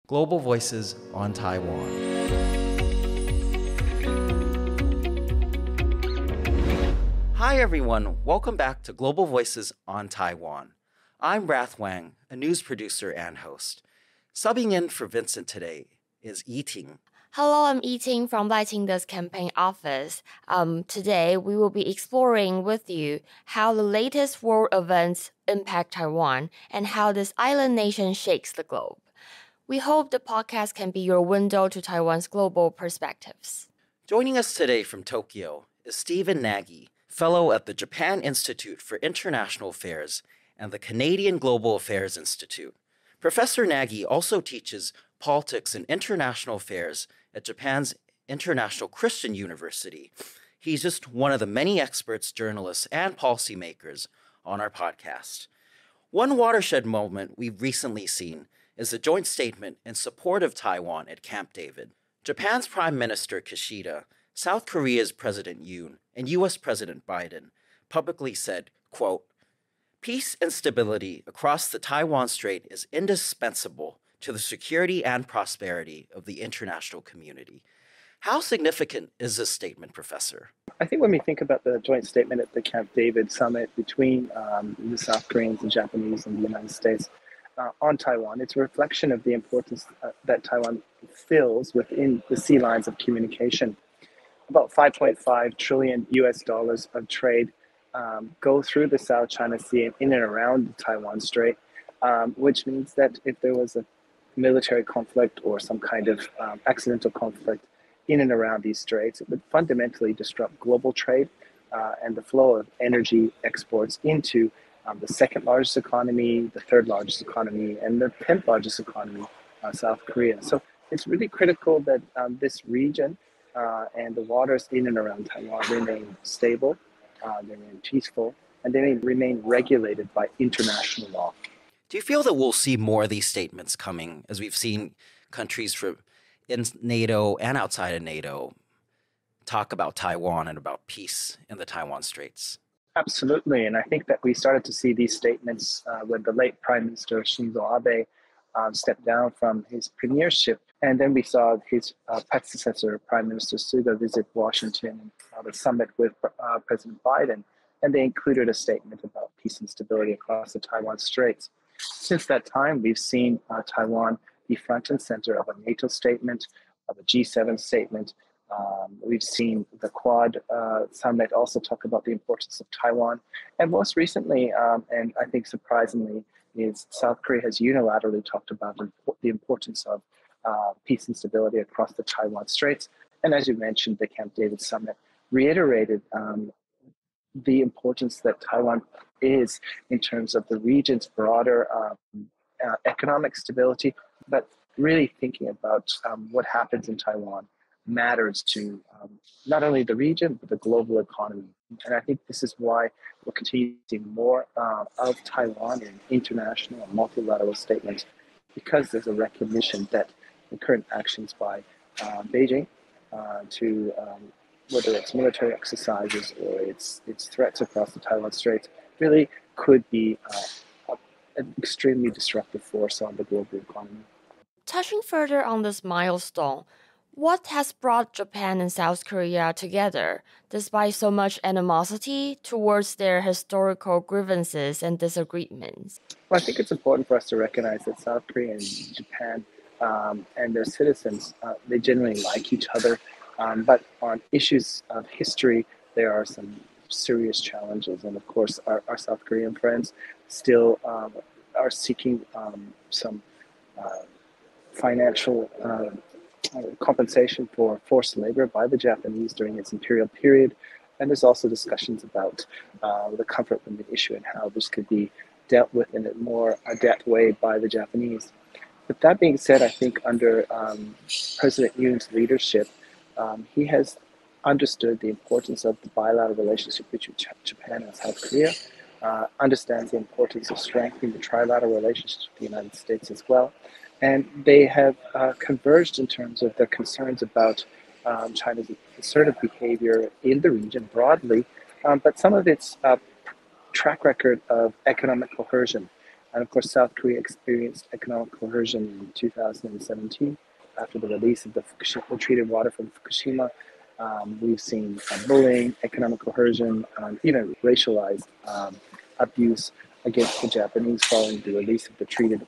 Global Voices on Taiwan. Hi everyone, welcome back to Global Voices on Taiwan. I'm Rath Wang, a news producer and host. Subbing in for Vincent today is Yiting. Hello, I'm Yiting from Lighting's campaign office. Today, we will be exploring with you how the latest world events impact Taiwan and how this island nation shakes the globe. We hope the podcast can be your window to Taiwan's global perspectives. Joining us today from Tokyo is Stephen Nagy, fellow at the Japan Institute for International Affairs and the Canadian Global Affairs Institute. Professor Nagy also teaches politics and international affairs at Japan's International Christian University. He's just one of the many experts, journalists, and policymakers on our podcast. One watershed moment we've recently seen is a joint statement in support of Taiwan at Camp David. Japan's Prime Minister Kishida, South Korea's President Yoon, and U.S. President Biden publicly said, quote, "Peace and stability across the Taiwan Strait is indispensable to the security and prosperity of the international community." How significant is this statement, Professor? I think when we think about the joint statement at the Camp David summit between the South Koreans, the Japanese, and the United States on Taiwan, it's a reflection of the importance that Taiwan fills within the sea lines of communication. About 5.5 trillion US dollars of trade go through the South China Sea and in and around the Taiwan Strait, which means that if there was a military conflict or some kind of accidental conflict in and around these straits, it would fundamentally disrupt global trade and the flow of energy exports into the second largest economy, the third largest economy, and the 10th largest economy, South Korea. So it's really critical that this region and the waters in and around Taiwan remain stable, they remain peaceful, and they remain regulated by international law. Do you feel that we'll see more of these statements coming, as we've seen countries in NATO and outside of NATO talk about Taiwan and about peace in the Taiwan Straits? Absolutely, and I think that we started to see these statements when the late Prime Minister Shinzo Abe stepped down from his premiership, and then we saw his predecessor, Prime Minister Suga, visit Washington and the summit with President Biden, and they included a statement about peace and stability across the Taiwan Straits. Since that time, we've seen Taiwan be front and center of a NATO statement, of a G7 statement. We've seen the Quad summit also talk about the importance of Taiwan. And most recently, and I think surprisingly, is South Korea has unilaterally talked about the importance of peace and stability across the Taiwan Straits. And as you mentioned, the Camp David summit reiterated the importance that Taiwan is in terms of the region's broader economic stability, but really thinking about what happens in Taiwan matters to not only the region, but the global economy. And I think this is why we're continuing to see more of Taiwan in international and multilateral statements, because there's a recognition that the current actions by Beijing to whether it's military exercises or its threats across the Taiwan Straits really could be an extremely disruptive force on the global economy. Touching further on this milestone, what has brought Japan and South Korea together, despite so much animosity towards their historical grievances and disagreements? Well, I think it's important for us to recognize that South Korea and Japan and their citizens, they generally like each other. But on issues of history, there are some serious challenges. And of course, our South Korean friends still are seeking some financial compensation for forced labor by the Japanese during its imperial period. And there's also discussions about the comfort limit issue and how this could be dealt with in a more adept way by the Japanese. But that being said, I think under President Yoon's leadership, he has understood the importance of the bilateral relationship between Japan and South Korea, understands the importance of strengthening the trilateral relationships with the United States as well. And they have converged in terms of their concerns about China's assertive behavior in the region broadly, but some of its track record of economic coercion And of course, South Korea experienced economic coercion in 2017 after the release of the treated water from Fukushima. We've seen bullying, economic coercion, even racialized abuse against the Japanese following the release of the treated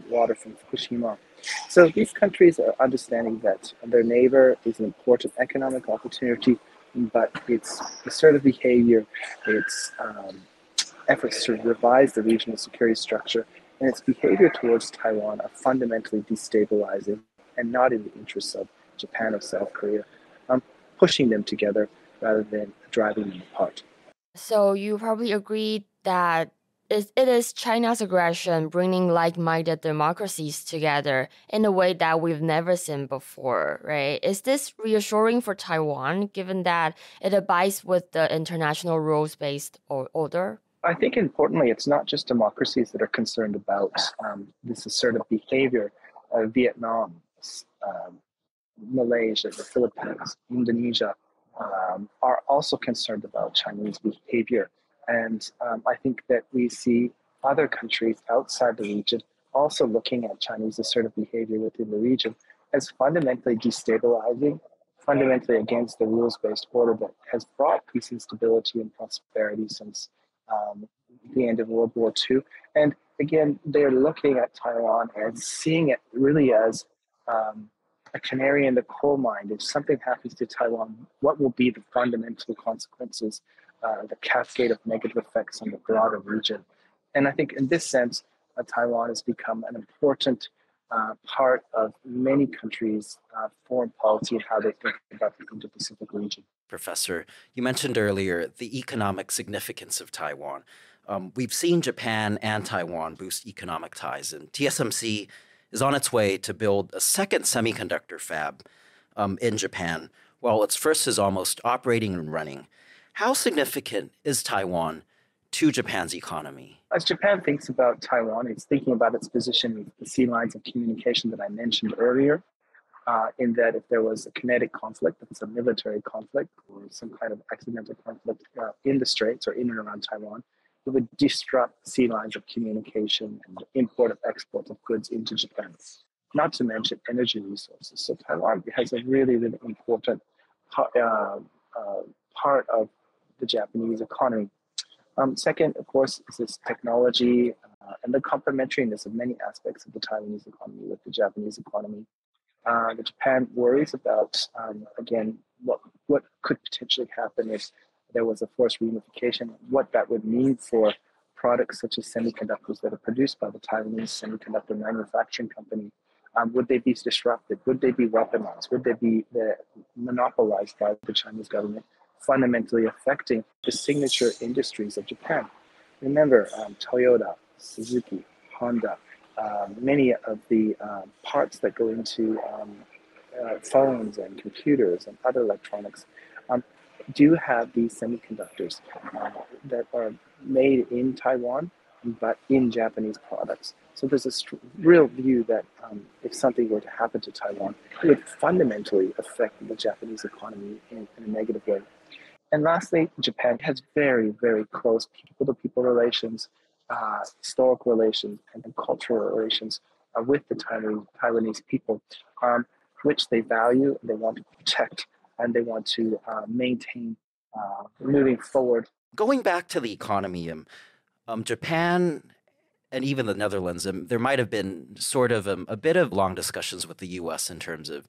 water from Fukushima. So these countries are understanding that their neighbor is an important economic opportunity, but its assertive behavior, its efforts to revise the regional security structure, and its behavior towards Taiwan are fundamentally destabilizing and not in the interests of Japan or South Korea, pushing them together rather than driving them apart. So you probably agree that it is China's aggression bringing like-minded democracies together in a way that we've never seen before, right? Is this reassuring for Taiwan, given that it abides with the international rules-based order? I think importantly, it's not just democracies that are concerned about this assertive behavior. Vietnam, Malaysia, the Philippines, Indonesia are also concerned about Chinese behavior. And I think that we see other countries outside the region also looking at Chinese assertive behavior within the region as fundamentally destabilizing, fundamentally against the rules-based order that has brought peace and stability and prosperity since the end of World War II. And again, they're looking at Taiwan and seeing it really as a canary in the coal mine. If something happens to Taiwan, what will be the fundamental consequences, the cascade of negative effects on the broader region? And I think in this sense, Taiwan has become an important part of many countries' foreign policy and how they think about the Indo-Pacific region. Professor, you mentioned earlier the economic significance of Taiwan. We've seen Japan and Taiwan boost economic ties, and TSMC is on its way to build a second semiconductor fab in Japan, while its first is almost operating and running. How significant is Taiwan to Japan's economy? As Japan thinks about Taiwan, it's thinking about its position with the sea lines of communication that I mentioned earlier, in that if there was a kinetic conflict, that's a military conflict or some kind of accidental conflict in the straits or in and around Taiwan, it would disrupt sea lines of communication and the import of export of goods into Japan, not to mention energy resources. So Taiwan has a really, really important part of the Japanese economy. Second, of course, is this technology and the complementariness of many aspects of the Taiwanese economy with the Japanese economy. Japan worries about, again, what could potentially happen if there was a forced reunification, what that would mean for products such as semiconductors that are produced by the Taiwanese semiconductor manufacturing company. Would they be disrupted? Would they be weaponized? Would they be monopolized by the Chinese government, fundamentally affecting the signature industries of Japan? Remember, Toyota, Suzuki, Honda, many of the parts that go into phones and computers and other electronics do have these semiconductors that are made in Taiwan, but in Japanese products. So there's a real view that if something were to happen to Taiwan, it would fundamentally affect the Japanese economy in a negative way. And lastly, Japan has very, very close people-to-people relations, historical relations, and cultural relations with the Taiwanese people, which they value, they want to protect, and they want to maintain moving forward. Going back to the economy, Japan and even the Netherlands, there might have been sort of a bit of long discussions with the U.S. in terms of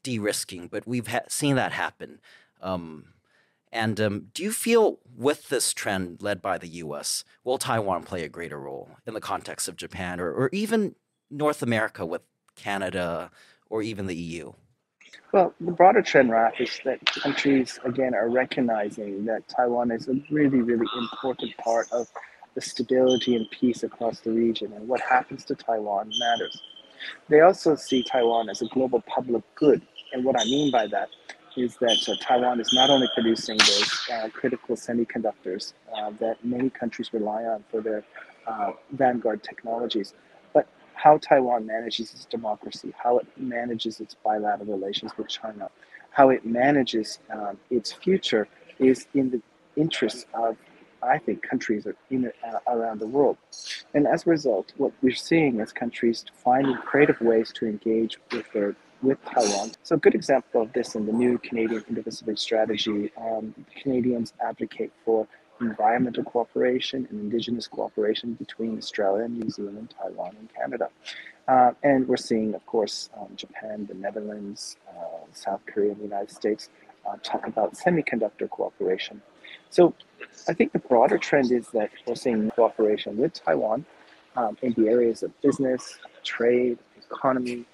de-risking, but we've seen that happen. Do you feel with this trend led by the U.S., will Taiwan play a greater role in the context of Japan or even North America with Canada or even the EU? Well, the broader trend, Rath, is that countries, again, are recognizing that Taiwan is a really, really important part of the stability and peace across the region, and what happens to Taiwan matters. They also see Taiwan as a global public good, and what I mean by that is that Taiwan is not only producing those critical semiconductors that many countries rely on for their vanguard technologies, but how Taiwan manages its democracy, how it manages its bilateral relations with China, how it manages its future is in the interest of I think, countries around the world. And as a result, what we're seeing is countries finding creative ways to engage with Taiwan. So a good example of this in the new Canadian Indo-Pacific strategy, Canadians advocate for environmental cooperation and indigenous cooperation between Australia, New Zealand, Taiwan, and Canada. And we're seeing, of course, Japan, the Netherlands, South Korea, and the United States talk about semiconductor cooperation. So I think the broader trend is that we're seeing cooperation with Taiwan in the areas of business, trade, economy,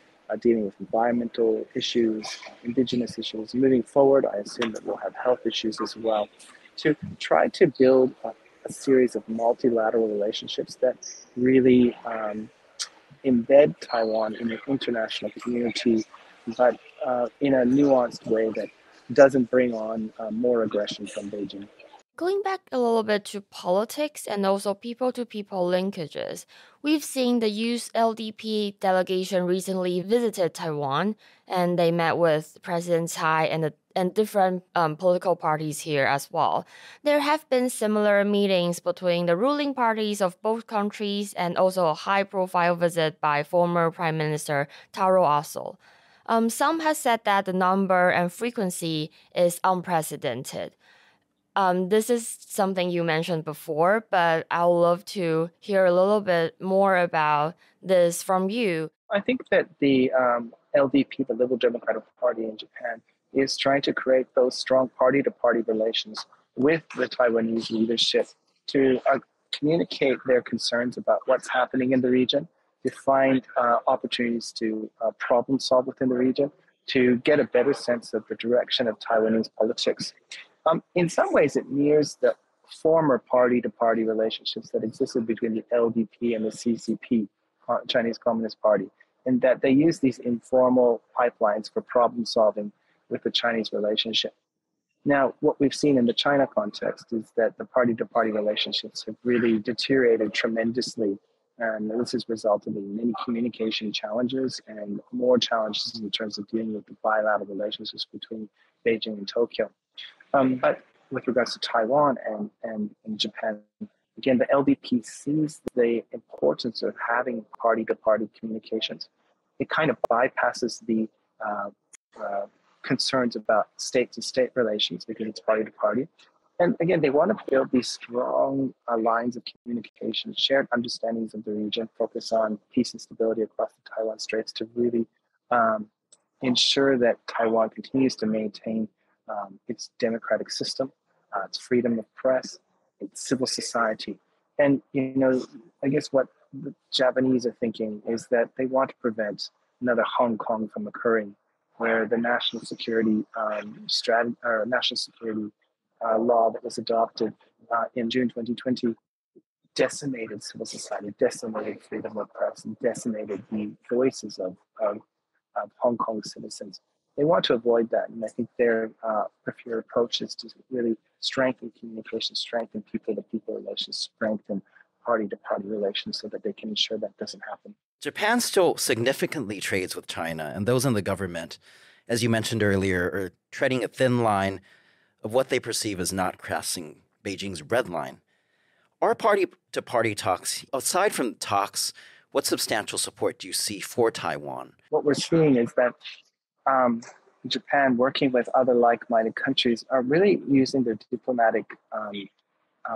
dealing with environmental issues, indigenous issues. Moving forward, I assume that we'll have health issues as well, to try to build a series of multilateral relationships that really embed Taiwan in the international community, but in a nuanced way that doesn't bring on more aggression from Beijing. Going back a little bit to politics and also people-to-people linkages, we've seen the youth LDP delegation recently visited Taiwan, and they met with President Tsai and different political parties here as well. There have been similar meetings between the ruling parties of both countries and also a high-profile visit by former Prime Minister Taro Aso. Some have said that the number and frequency is unprecedented. This is something you mentioned before, but I would love to hear a little bit more about this from you. I think that the LDP, the Liberal Democratic Party in Japan, is trying to create those strong party-to-party relations with the Taiwanese leadership to communicate their concerns about what's happening in the region, to find opportunities to problem solve within the region, to get a better sense of the direction of Taiwanese politics. In some ways, it mirrors the former party-to-party relationships that existed between the LDP and the CCP, Chinese Communist Party, in that they use these informal pipelines for problem solving with the Chinese relationship. Now, what we've seen in the China context is that the party-to-party relationships have really deteriorated tremendously, and this has resulted in many communication challenges and more challenges in terms of dealing with the bilateral relationships between Beijing and Tokyo. But with regards to Taiwan and Japan, again, the LDP sees the importance of having party-to-party communications. It kind of bypasses the concerns about state-to-state relations because it's party-to-party. And again, they want to build these strong lines of communication, shared understandings of the region, focus on peace and stability across the Taiwan Straits to really ensure that Taiwan continues to maintain its democratic system, its freedom of press, its civil society. And, I guess what the Japanese are thinking is that they want to prevent another Hong Kong from occurring, where the national security law that was adopted in June 2020 decimated civil society, decimated freedom of press, and decimated the voices of Hong Kong citizens. They want to avoid that, and I think their preferred approach is to really strengthen communication, strengthen people-to-people relations, strengthen party-to-party relations so that they can ensure that doesn't happen. Japan still significantly trades with China, and those in the government, as you mentioned earlier, are treading a thin line of what they perceive as not crossing Beijing's red line. Are party-to-party talks, aside from talks, what substantial support do you see for Taiwan? What we're seeing is that Japan, working with other like-minded countries, are really using their diplomatic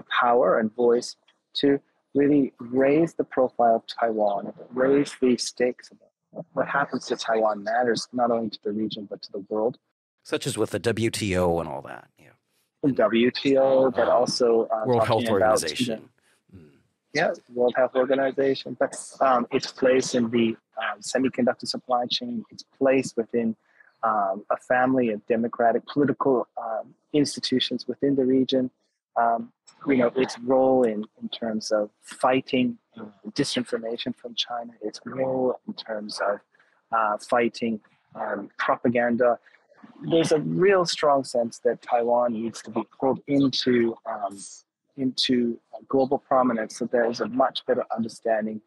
power and voice to really raise the profile of Taiwan, raise the stakes of it. What happens to Taiwan matters not only to the region but to the world. Such as with the WTO and all that. Yeah. WTO, but also World Health Organization. World Health Organization, but its place in the semiconductor supply chain, its place within a family of democratic political institutions within the region, its role in terms of fighting disinformation from China, its role in terms of fighting propaganda. There's a real strong sense that Taiwan needs to be pulled into global prominence, so there's a much better understanding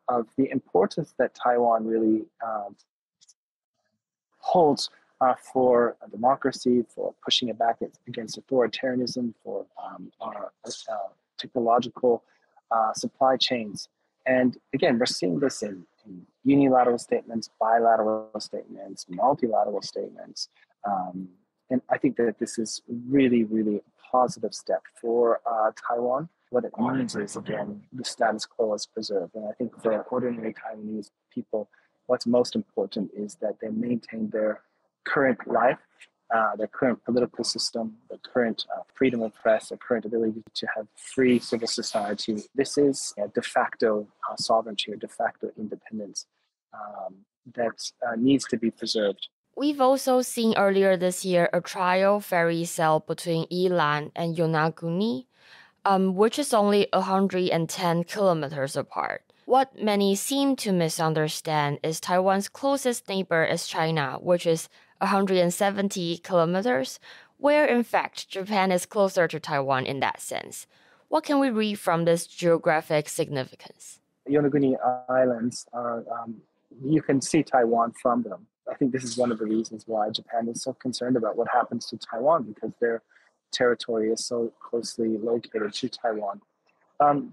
of the importance that Taiwan really holds for democracy, for pushing it back against authoritarianism, for our technological supply chains. And again, we're seeing this in unilateral statements, bilateral statements, multilateral statements. And I think that this is really, really a positive step for Taiwan. What it means is, again, the status quo is preserved. And I think for ordinary Taiwanese people, what's most important is that they maintain their current life, their current political system, the current freedom of press, the current ability to have free civil society. This is a de facto sovereignty or de facto independence that needs to be preserved. We've also seen earlier this year a trial ferry sail between Yilan and Yonaguni, which is only 110 kilometers apart. What many seem to misunderstand is Taiwan's closest neighbor is China, which is 170 kilometers, where in fact Japan is closer to Taiwan in that sense. What can we read from this geographic significance? Yonaguni Islands are, you can see Taiwan from them. I think this is one of the reasons why Japan is so concerned about what happens to Taiwan, because their territory is so closely located to Taiwan.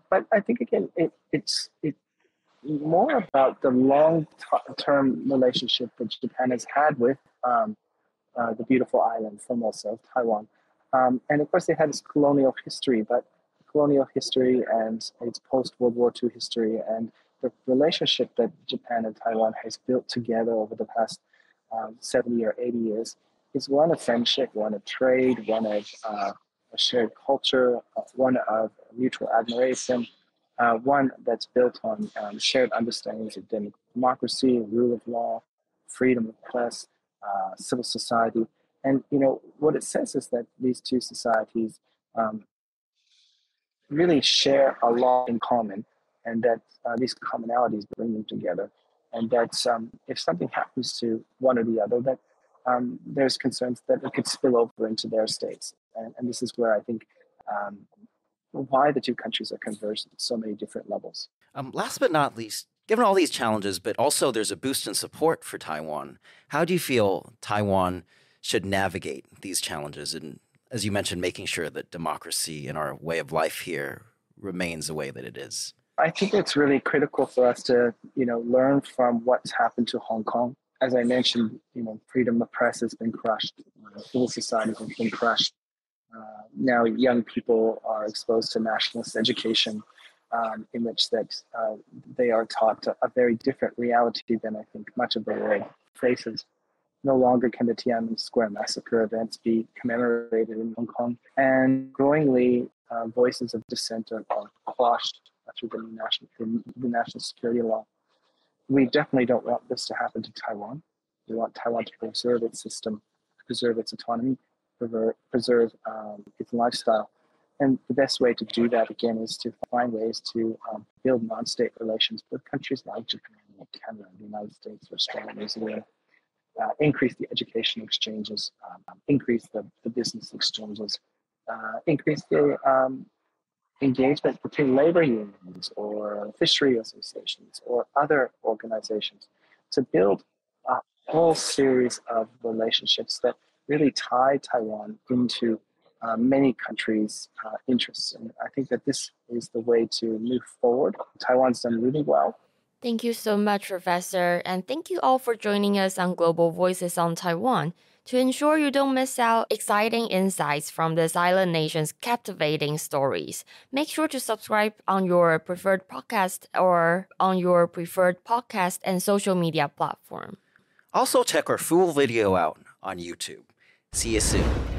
But I think, again, it's more about the long-term relationship that Japan has had with the beautiful island, Formosa, of Taiwan. And of course, they had this colonial history, but colonial history and its post-World War II history and the relationship that Japan and Taiwan has built together over the past 70 or 80 years is one of friendship, one of trade, one of a shared culture, one of mutual admiration, one that's built on shared understandings of democracy, rule of law, freedom of press, civil society. And, what it says is that these two societies really share a lot in common, and that these commonalities bring them together. And that if something happens to one or the other, that there's concerns that it could spill over into their states. And this is where I think why the two countries are converged at so many different levels. Last but not least, given all these challenges, but also there's a boost in support for Taiwan, how do you feel Taiwan should navigate these challenges? And as you mentioned, making sure that democracy and our way of life here remains the way that it is. I think it's really critical for us to, learn from what's happened to Hong Kong. As I mentioned, freedom of press has been crushed. Civil society has been crushed. Now young people are exposed to nationalist education in which that they are taught a very different reality than I think much of the world faces. No longer can the Tiananmen Square massacre events be commemorated in Hong Kong. And growingly, voices of dissent are quashed through the national security law. We definitely don't want this to happen to Taiwan. We want Taiwan to preserve its system, preserve its autonomy, preserve its lifestyle. And the best way to do that, again, is to find ways to build non-state relations with countries like Japan, like Canada, the United States, Australia, New Zealand, increase the education exchanges, increase the business exchanges, increase the engagement between labor unions or fishery associations or other organizations to build a whole series of relationships that really tie Taiwan into many countries' interests. And I think that this is the way to move forward. Taiwan's done really well. Thank you so much, Professor, and thank you all for joining us on Global Voices on Taiwan. To ensure you don't miss out exciting insights from this island nation's captivating stories, make sure to subscribe on your preferred podcast and social media platform. Also check our full video out on YouTube. See you soon.